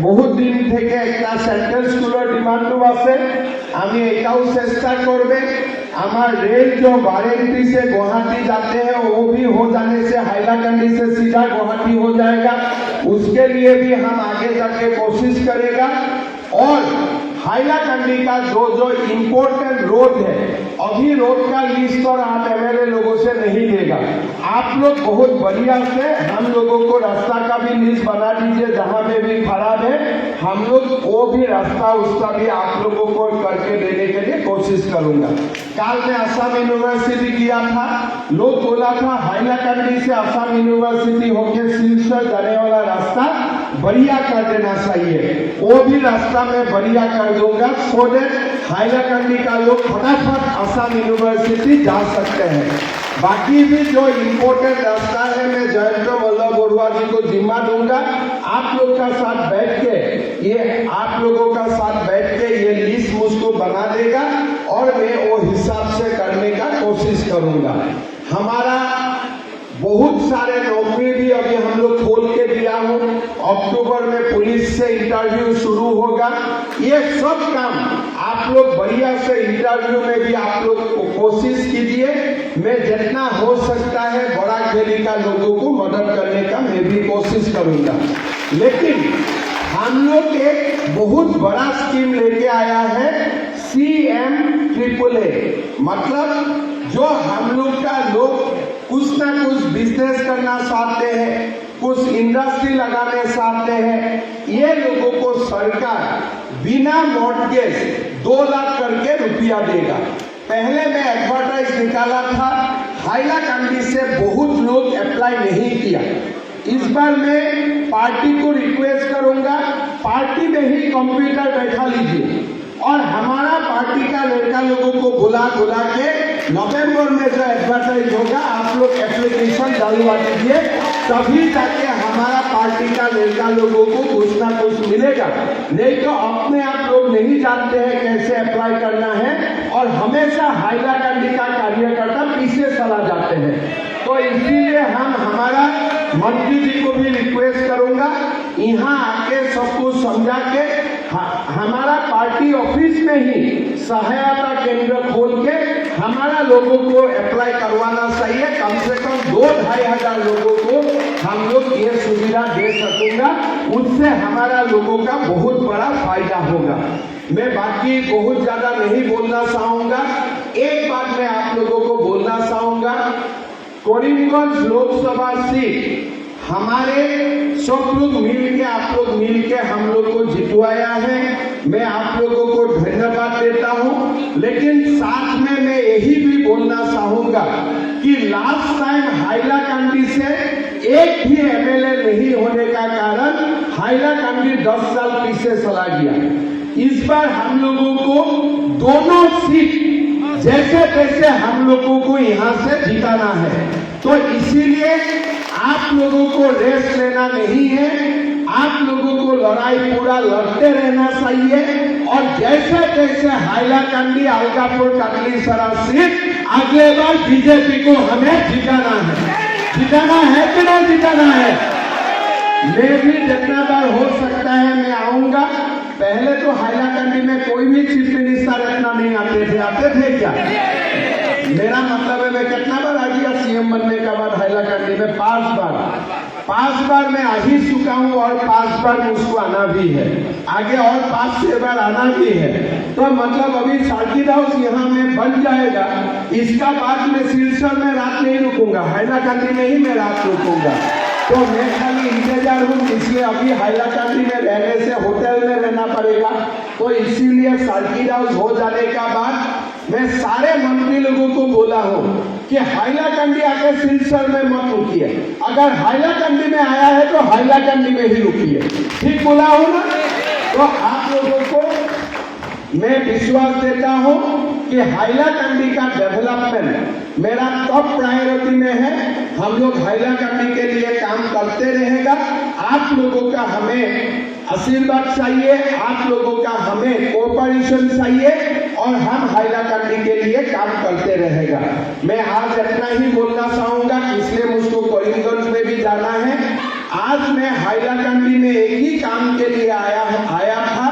বহুত দিন থেকে একটা সেন্ট্রাল স্কুলের ডিমান্ডও আছে, আমি এটাও চেষ্टा করবে। हमार रेल जो वारंटी से गुवाहाटी जाते हैं वो भी हो जाने से हाइलाकंदी से सीधा गुवाहाटी हो जाएगा, उसके लिए भी हम आगे जाके कोशिश करेगा। और हाइलाकंदी का जो इम्पोर्टेंट रोड है, अभी रोड का लिस्ट और आप एमएलए लोगों से नहीं देगा, आप लोग बहुत बढ़िया से हम लोगों को रास्ता का भी लिस्ट बना दीजिए, जहां पे भी खराब है हम लोग वो भी रास्ता उसका भी आप लोगों को करके देने के लिए कोशिश करूंगा। काल में असम यूनिवर्सिटी किया था, लोग बोला था हाइलाकंदी से असम यूनिवर्सिटी होकर सिलचर जाने वाला रास्ता बढ़िया कर देना चाहिए, वो भी रास्ता में बढ़िया कर दूंगा, सो दैट हाइलाकंदी का लोग फटाफट असम यूनिवर्सिटी जा सकते हैं। बाकी भी जो इम्पोर्टेंट रास्ता है मैं जयंत वल्लभ बरुआ जी को जिम्मा दूंगा, आप लोग का साथ बैठ के आप लोगों का साथ बैठ के ये लिस्ट मुझको बना देगा और मैं वो हिसाब से करने का कोशिश करूंगा। हमारा बहुत सारे नौकरी भी अभी हम लोग खोल के दिया हूँ, अक्टूबर में पुलिस से इंटरव्यू शुरू होगा। ये सब काम आप लोग बढ़िया से इंटरव्यू में भी आप लोग कोशिश कीजिए, मैं जितना हो सकता है बड़ा घेरी का लोगों को मदद करने का मैं भी कोशिश करूंगा। लेकिन हम लोग एक बहुत बड़ा स्कीम लेके आया है CMAAA, मतलब जो हम लोग का लोग कुछ ना कुछ बिजनेस करना चाहते हैं, कुछ इंडस्ट्री लगाने चाहते हैं, ये लोगों को सरकार बिना मॉर्टगेज 2 लाख करके रुपया देगा। पहले मैं एडवर्टाइज निकाला था, हाइलाकंदी से बहुत लोग अप्लाई नहीं किया। इस बार मैं पार्टी को रिक्वेस्ट करूंगा, पार्टी में ही कंप्यूटर बैठा लीजिए और हमारा पार्टी का लड़का लोगों को बुला के नवंबर में जो एडवर्टाइज होगा आप लोग एप्लीकेशन डालवा दीजिए, तभी जाके हमारा पार्टी का लड़का लोगों को कुछ ना कुछ मिलेगा। नहीं तो अपने आप लोग नहीं जानते हैं कैसे अप्लाई करना है और हमेशा हाइलाकंदी का कार्यकर्ता पीछे चला जाते हैं। तो इसीलिए हम हमारा मंत्री जी को भी रिक्वेस्ट करूंगा, यहाँ आके सब कुछ समझा के हमारा पार्टी ऑफिस में ही सहायता केंद्र खोल के हमारा लोगों को अप्लाई करवाना चाहिए। कम से कम 2-2.5 हजार लोगों को हम लोग ये सुविधा दे सकूंगा, उससे हमारा लोगों का बहुत बड़ा फायदा होगा। मैं बाकी बहुत ज्यादा नहीं बोलना चाहूंगा, एक बात मैं आप लोगों को बोलना चाहूंगा, करीमगंज लोकसभा सीट हमारे सब लोग मिल के आप लोग मिल के हम लोग को जितवाया है, मैं आप लोगों को धन्यवाद देता हूं। लेकिन साथ में मैं यही भी बोलना चाहूंगा कि लास्ट टाइम हाइलाकंदी से एक भी एमएलए नहीं होने का कारण हाइलाकंदी 10 साल पीछे चला गया। इस बार हम लोगों को दोनों सीट जैसे तैसे हम लोगों को यहाँ से जिताना है, तो इसीलिए आप लोगों को रेस्ट लेना नहीं है, आप लोगों को लड़ाई पूरा लड़ते रहना चाहिए और जैसे तैसे हाइलाकंदी, अलकापुर, कटलीसरा सीट अगले बार बीजेपी को हमें जिताना है। जिताना है कि नहीं जिताना है? मैं भी जितना बार हो सकता है मैं आऊंगा। पहले तो हाइलाकंदी में कोई भी चीफ मिनिस्टर इतना नहीं आते थे क्या? मेरा मतलब है मैं कितना बार आ गया सीएम बनने के बाद हाइलाकंदी में? 5 बार मैं आ ही चुका हूं और 5 बार मुझको आना भी है, आगे और 5-6 बार आना भी है। तो मतलब अभी सर्किट हाउस यहाँ में बन जाएगा, इसका बाद में सिलचर में रात नहीं रुकूंगा, हाइलाकांडी में ही मैं रात रुकूंगा। तो मैं खाली इंतजार हूँ, इसलिए अभी हाइलाकांडी में रहने से होटल में रहना पड़ेगा। तो इसीलिए सर्किट हाउस हो जाने का बाद मैं सारे मंत्री लोगों को बोला हूँ कि हाइलाकांडी आके सिलचर में मत रुकिए, अगर हाइलाकांडी में आया है तो हाइलाकांडी में ही रुकिए। ठीक बोला हूँ ना? तो आप लोगों को मैं विश्वास देता हूं कि हाइलाकांडी का डेवलपमेंट मेरा टॉप प्रायोरिटी में है। हम लोग हाइलाकांडी के लिए काम करते रहेगा। आप लोगों का हमें आशीर्वाद चाहिए, आप लोगों का हमें कोऑपरेशन चाहिए और हम हाइलाकांडी के लिए काम करते रहेगा। मैं आज इतना ही बोलना चाहूंगा, इसलिए मुझको करीमगंज में भी जाना है। आज मैं हाइलाकांडी में एक ही काम के लिए आया था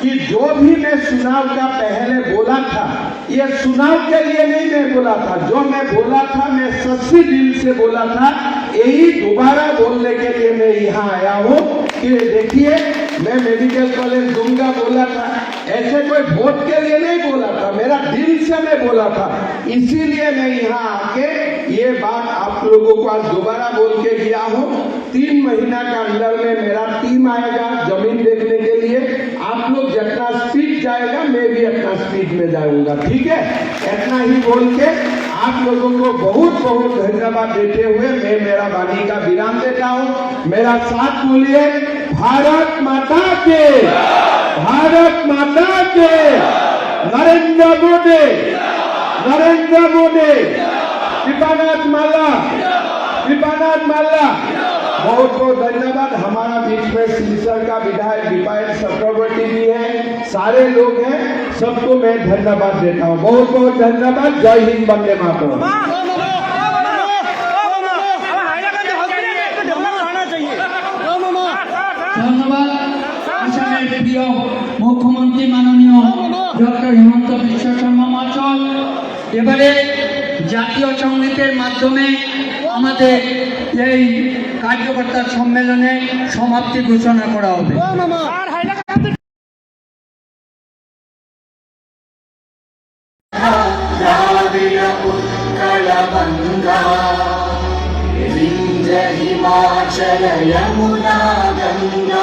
कि जो भी मैं चुनाव का पहले बोला था, ये चुनाव के लिए नहीं मैं बोला था, जो मैं बोला था मैं सच्चे दिल से बोला था, यही दोबारा बोलने के लिए मैं यहाँ आया हूँ कि देखिए मैं मेडिकल कॉलेज दूंगा बोला था, ऐसे कोई वोट के लिए नहीं बोला था, मेरा दिल से मैं बोला था। इसीलिए मैं यहाँ आके ये बात आप लोगों को आज दोबारा बोल के गया हूँ। 3 महीना का अंदर में मेरा टीम आएगा जमीन देखने के लिए। आप लोग जितना स्पीड जाएगा मैं भी अपना स्पीड में जाऊंगा, ठीक है? इतना ही बोल के आप लोगों को बहुत बहुत धन्यवाद देते हुए मैं मेरा वाणी का विराम देता हूँ। मेरा साथ बोलिए, भारत माता के, भारत माता के, नरेंद्र मोदी, नरेंद्र मोदी, कृपानाथ माला, कृपानाथ माला। बहुत बहुत धन्यवाद। हमारा बीच में सिलचर का विधायक दीपायन चक्रवर्ती जी है, सारे लोग हैं, सबको मैं धन्यवाद देता हूँ। बहुत बहुत धन्यवाद। जय हिंद, वंदे मातरम। ধন্যবাদ। আসামের প্রিয় মুখ্যমন্ত্রী মাননীয় ডক্টর হিমন্ত বিশ্ব শর্মা মহাশয়, এবারে জাতীয় সঙ্গীতের মাধ্যমে আমাদের এই কার্যকর্তা সম্মেলনে সমাপ্তি ঘোষণা করা হবে। हिमाचल यमुना गंगा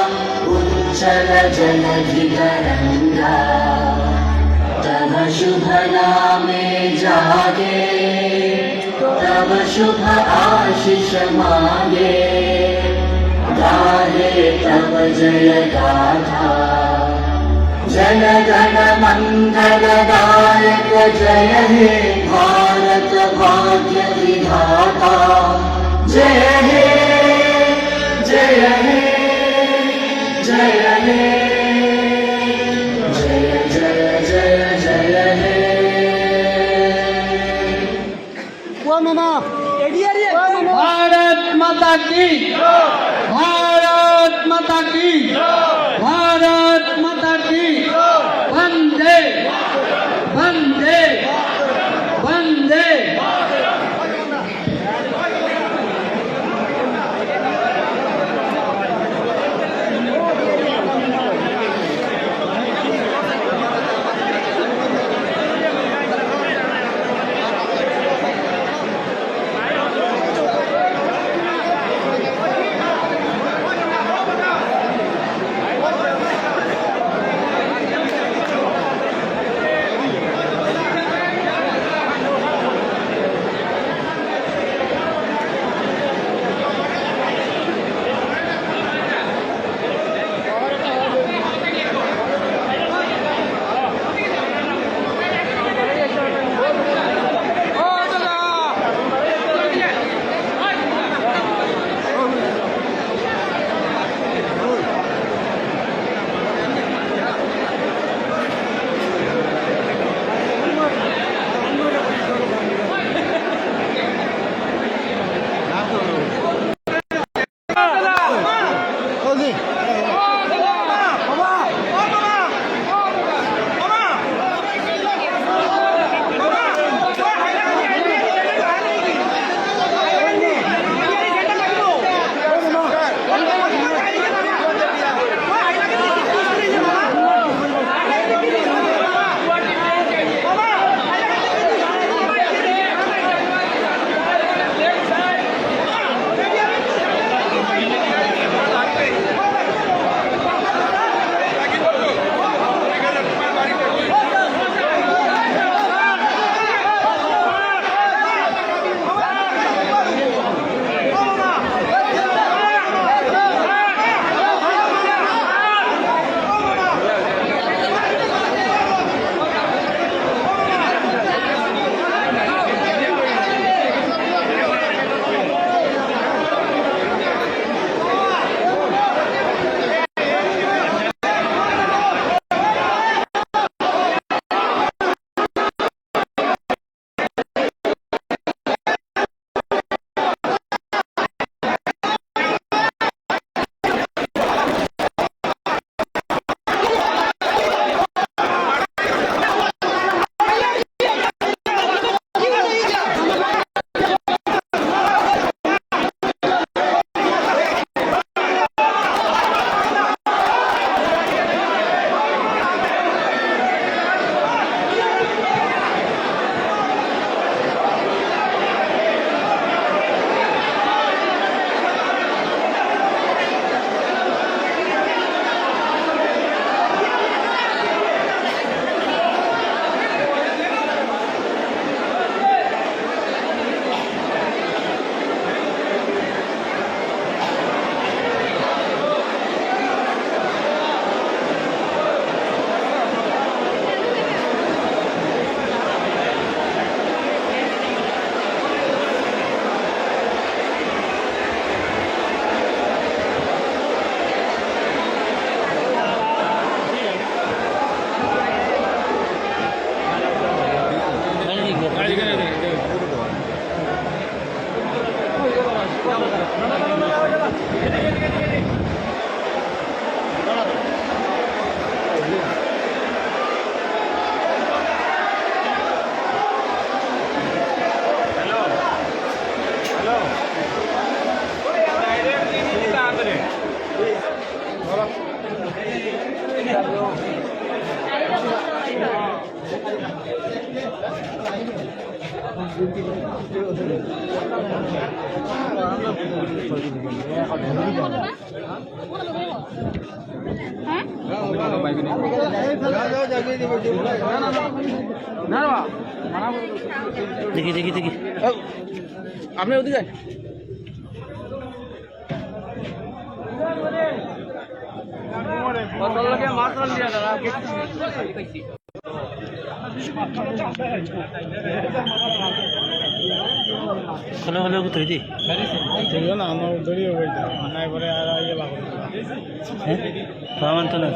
उच्चल जलधितरंगा तव शुभ नामे जागे तव शुभ आशीष मांगे गाहे तव जय गाथा जन गण मंगल दायक जय हे भारत भाग्य विधाता जय हे जय हे जय हे जय जय जय जय हे। भारत माता की, भारत माता की, भारत माता की। वंदे वंदे वंदे। দেখি আপনি ওদিকে হলে ধৰি দি না আমার ধরি নাই পরে আর ইয়ে বাবু হ্যাঁ তো না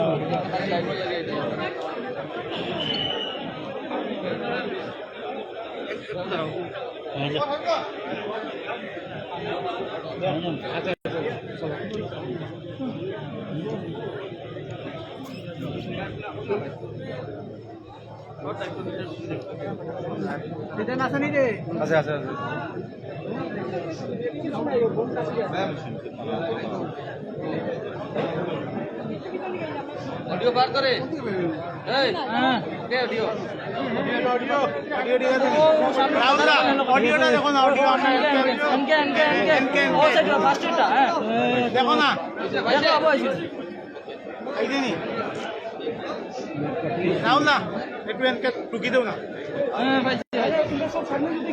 আছে অডিও বার করে এই হ্যাঁ কে অডিও অডিওটা দেখো না অডিও এনকে ও সাইড ফার্স্ট এটা হ্যাঁ দেখো না দেখো আবাইছি এই দিনি নাও না একটু এনকে টুকি দাও না হ্যাঁ ভাই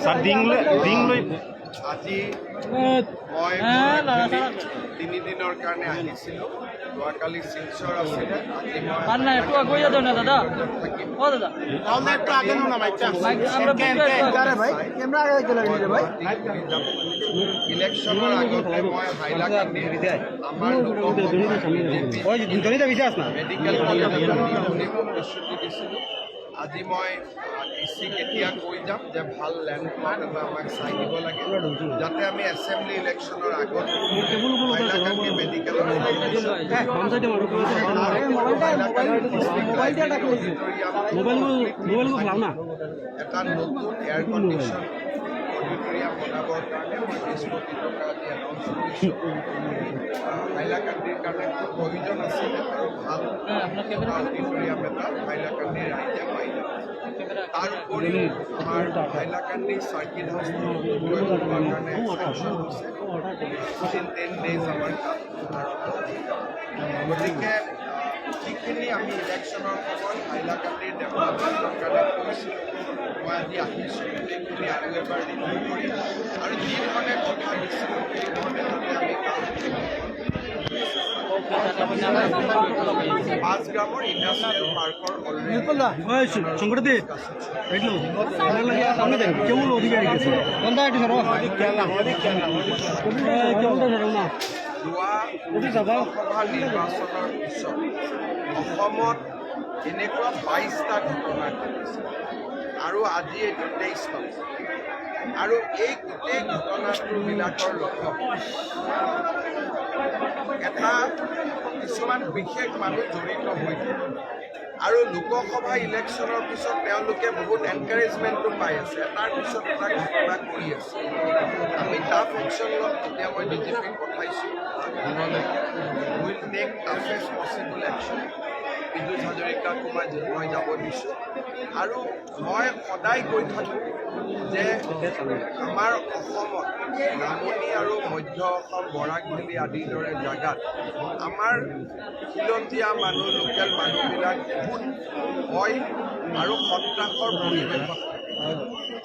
স্যার ডিং লই আজি মই 3 দিনৰ কাৰণে আহিছিলোঁ যোৱাকালি শিলচৰ আছিলে আজি মই না একটু আগে যাও না দাদা ও দাদা নাও না একটু আগে নাও না বাচ্চা আমরা ভাই ক্যামেরা আগে চলে গেছে ভাই ইলেকশ্যনৰ আগতে মই হাইলাকান্দিত আমাৰ ওই দুজনেই বিচাৰ না মেডিকেল কলেজত প্ৰতিশ্ৰুতি দিছিলোঁ আজি মই ডিচি কেতিয়া কৈ যাম যে ভাল লেণ্ড প্লট এটা আমাক চাই দিব লাগে যাতে আমি এছেম্বলি ইলেকশ্যনৰ আগত হাইলাকান্দি মেডিকেল এটা নতুন এয়াৰ কণ্ডিশ্যন অডিটৰিয়াম বনাবৰ কাৰণে মই 20 কোটি টকা দি এনাউন্স কৰিছোঁ হাইলাকান্দিৰ কাৰণে খুব প্ৰয়োজন আছিলে আৰু ভাল অডিটৰিয়াম এটা হাইলাকান্দিৰ ৰাইজে পাই যাব তাৰ উপৰিও আমাৰ হাইলাকান্দি চাৰ্কিট হাউচটো কৰিবৰ কাৰণে চেংচন হৈছে উইদিন 10 ডেজ আমাৰ কাম গতিকে যিখিনি আমি ইলেকশ্যনৰ সময়ত হাইলাকান্দিৰ ডেভেলপমেণ্টৰ কাৰণে কৰিছিলোঁ মই আজি আহিছোঁ গোটেইখিনি আৰু এবাৰ ৰিভিউ কৰিম আৰু যি ধৰণে কথা দিছিলোঁ সেই ধৰণে আমি পাঁচ গ্ৰামৰ ইণ্ডাষ্ট্ৰিয়েল পাৰ্কৰ অলৰেডি লোকসভা নিৰ্বাচনৰ পিছত অসমত এনেকুৱা 22টা ঘটনা ঘটিছে আৰু আজি এইটো 23 পাইছে আৰু এই গোটেই ঘটনাটোবিলাকৰ লক্ষ্য এটা কিছুমান বিশেষ মানুহ জড়িত হৈ থাকে আৰু লোকসভা ইলেকশ্যনৰ পিছত তেওঁলোকে বহুত এনকাৰেজমেণ্টটো পাই আছে এটাৰ পিছত এটা ঘটনা কৰি আছে আমি টাফ একশ্যন ল'ম তেতিয়া মই DGPক পঠাইছোঁ will take toughest possible action Bidyut হাজৰিকাকো মই যাব দিছোঁ আৰু মই সদায় কৈ থাকোঁ যে আমাৰ অসমত নামনি আৰু মধ্য অসম বৰাক ভেলী আদিৰ দৰে জেগাত আমাৰ খিলঞ্জীয়া মানুহ লোকেল মানুহবিলাক বহুত ভয় আৰু সন্ত্ৰাসৰ পৰিৱেশত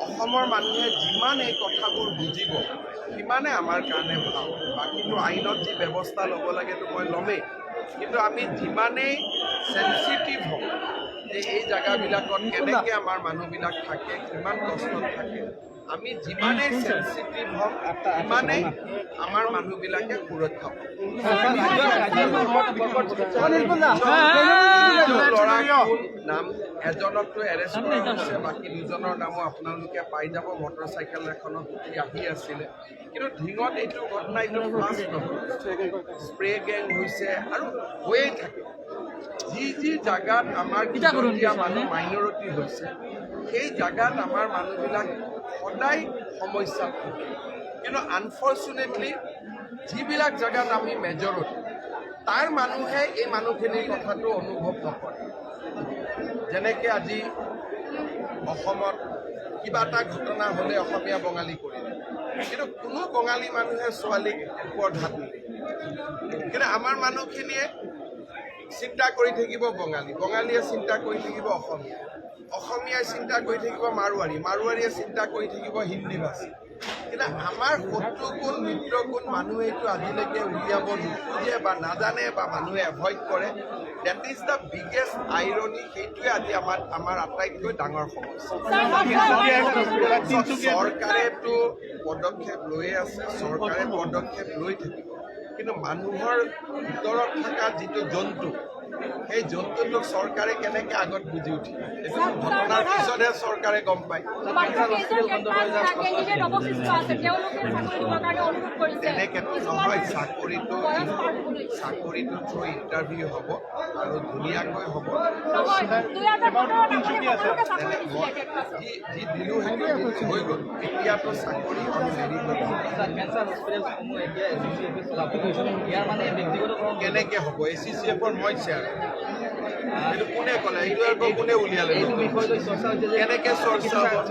অসমৰ মানুহে যিমান এই কথাবোৰ বুজিব সিমানে আমাৰ কাৰণে ভাল বাকীটো আইনত যি ব্যৱস্থা ল'ব লাগেতো মই ল'মেই কিন্তু আমি যিমানেই চেঞ্চিটিভ হওঁ যে এই জেগাবিলাকত কেনেকৈ আমাৰ মানুহবিলাক থাকে কিমান কষ্টত থাকে আমি যিমানেই চেঞ্চিটিভ হওঁ সিমানেই আমাৰ মানুহবিলাকে সুৰক্ষা পাব নাম এজনকতো এৰেষ্ট কৰা হৈছে বাকী দুজনৰ নামো আপোনালোকে পাই যাব মটৰচাইকেল এখনত উঠি আহি আছিলে কিন্তু ধিঙত এইটো ঘটনা এইটো ফাৰ্ষ্ট নহয় স্প্ৰে গেং হৈছে আৰু হৈয়ে থাকে যি যি জেগাত আমাৰ খিলঞ্জীয়া মানুহ মাইনৰিটি হৈছে সেই জেগাত আমাৰ মানুহবিলাক সদায় সমস্যাত থাকে কিন্তু আনফৰ্চুনেটলি যিবিলাক জেগাত আমি মেজৰিটি তাৰ মানুহে এই মানুহখিনিৰ কথাটো অনুভৱ নকৰে যেনেকৈ আজি অসমত কিবা এটা ঘটনা হ'লে অসমীয়া বঙালী কৰি দিয়ে কিন্তু কোনো বঙালী মানুহে ছোৱালীক ওপৰত হাত নিদিয়ে কিন্তু আমাৰ মানুহখিনিয়ে চিন্তা কৰি থাকিব বঙালী বঙালীয়ে চিন্তা কৰি থাকিব অসমীয়া অসমীয়াই চিন্তা কৰি থাকিব মাৰোৱাৰী মাৰোৱাৰীয়ে চিন্তা কৰি থাকিব হিন্দী ভাষী কিন্তু আমাৰ শত্ৰুগুণ মিত্ৰগুণ মানুহে এইটো আজিলৈকে উলিয়াব নোখোজে বা নাজানে বা মানুহে এভইড কৰে that is the biggest irony সেইটোৱে আজি আমাৰ আটাইতকৈ ডাঙৰ সমস্যা চৰকাৰেতো পদক্ষেপ লৈয়ে আছে চৰকাৰে পদক্ষেপ লৈ থাকিব কিন্তু মানুহৰ ভিতৰত থকা যিটো জন্তু সেই জন্তুটোক চৰকাৰে কেনেকৈ আগত বুজি উঠিব এইটো ঘটনাৰ পিছতহে চৰকাৰে গম পায় তেনেকেতো নহয় চাকৰিটো থ্ৰু ইণ্টাৰভিউ হ'ব আৰু ধুনীয়াকৈ হ'ব যি দিলোঁ সেইটো হৈ গ'ল এতিয়াতো চাকৰি কেনেকৈ হ'ব ACCFৰ মই চেয়াৰ এইটো কোনে ক'লে এইটো আকৌ কোনে উলিয়ালে কেনেকৈ চৰ্চা হ'ব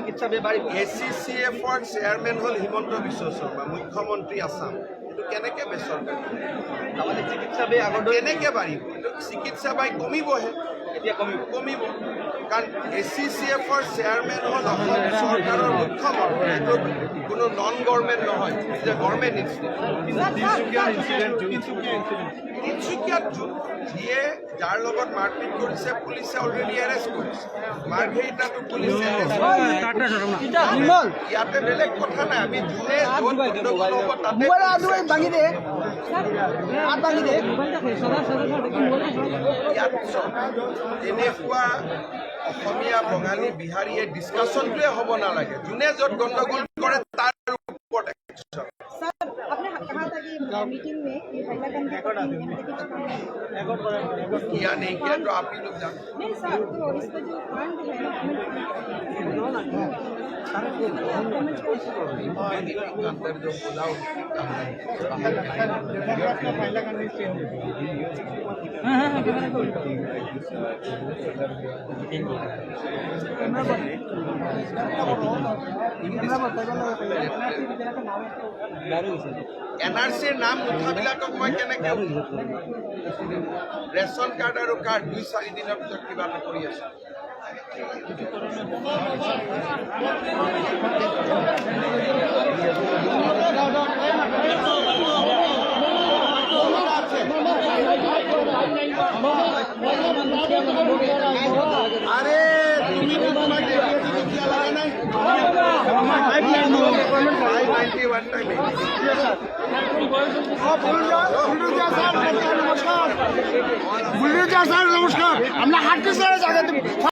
ACCFৰ চেয়াৰমেন হ'ল হিমন্ত বিশ্ব শৰ্মা মুখ্যমন্ত্ৰী আছাম এইটো কেনেকৈ বেচৰকাৰী কেনেকৈ বাঢ়িব এইটো চিকিৎসা বাই কমিবহে এতিয়া কমিব কাৰণ ACCFৰ চেয়াৰমেন হ'ল অসম চৰকাৰৰ মুখ্যমন্ত্ৰী এইটো কোনো নন গভৰ্ণমেণ্ট নহয় যে গভৰ্ণমেণ্ট তিনিচুকীয়াত যিয়ে যাৰ লগত মাৰপিট কৰিছে পুলিচে অলৰেডি এৰেষ্ট কৰিছে মাৰ্ঘেৰিটাতো পুলিচে ইয়াতে বেলেগ কথা নাই আমি যোনে য'ত গণ্ডগোল হ'ব তাতে ইয়াত এনেকুৱা অসমীয়া বঙালী বিহাৰীয়ে ডিছকাশ্যনটোৱে হ'ব নালাগে যোনে য'ত গণ্ডগোল কৰে তাৰ ওপৰত একশ্যন सर आपने कहा था कि मीटिंग में कि हैदराबाद किया नहीं किया तो आप ही लोग जानते नहीं सर तो इसका जो फंड है अंदर जो खुला NRCৰ নাম নুঠাবিলাকক মই কেনেকৈ ৰেচন কাৰ্ড আৰু কাৰ্ড 2-4 দিনৰ পিছত কিবা এটা কৰি আছো আরে তুমি তো তোমার দেখি লাগা নাই 591 টাইম বুলডোজার স্যার নমস্কার আমরা হাঁটতে স্যার জায়গা